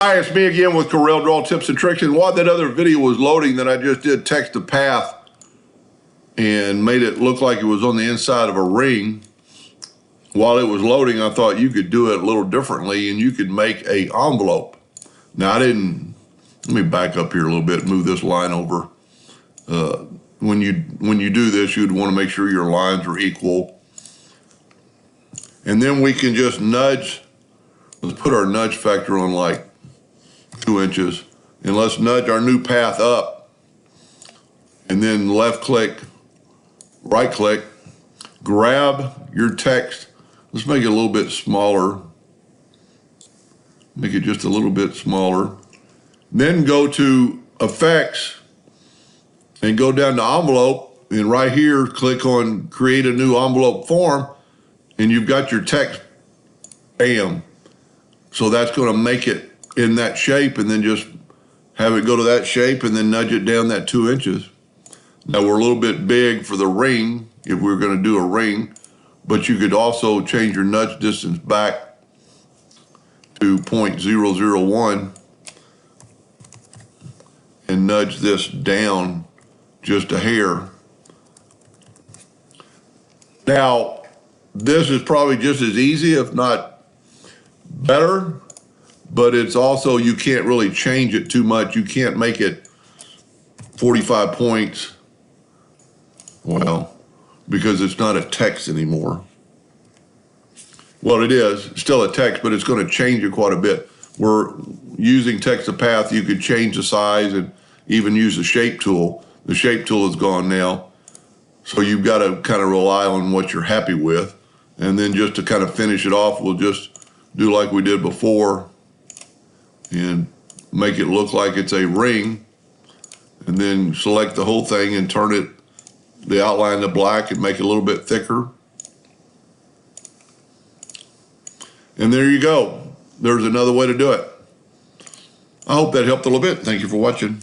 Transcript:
Hi, it's me again with Corel Draw Tips and Tricks. And while that other video was loading, that I just did text to path and made it look like it was on the inside of a ring. While it was loading, I thought you could do it a little differently and you could make a envelope. Now let me back up here a little bit, move this line over. When you do this, you'd want to make sure your lines are equal. And then we can just nudge. Let's put our nudge factor on like 2 inches, and let's nudge our new path up, and then left click, right click, grab your text. Let's make it a little bit smaller. Make it just a little bit smaller. Then go to effects and go down to envelope, and right here click on create a new envelope form, and you've got your text. Bam. So that's going to make it in that shape, and then just have it go to that shape and then nudge it down that 2 inches. Now we're a little bit big for the ring if we're going to do a ring, but you could also change your nudge distance back to 0.001 and nudge this down just a hair. Now this is probably just as easy, if not better, but it's also, you can't really change it too much. You can't make it 45 points, well, because it's not a text anymore. Well, it is still a text, but it's going to change it quite a bit. We're using text to path. You could change the size and even use the shape tool. The shape tool is gone now. So you've got to kind of rely on what you're happy with. And then just to kind of finish it off, we'll just do like we did before and make it look like it's a ring, and then select the whole thing and turn it, the outline to black, and make it a little bit thicker. And there you go. There's another way to do it. I hope that helped a little bit. Thank you for watching.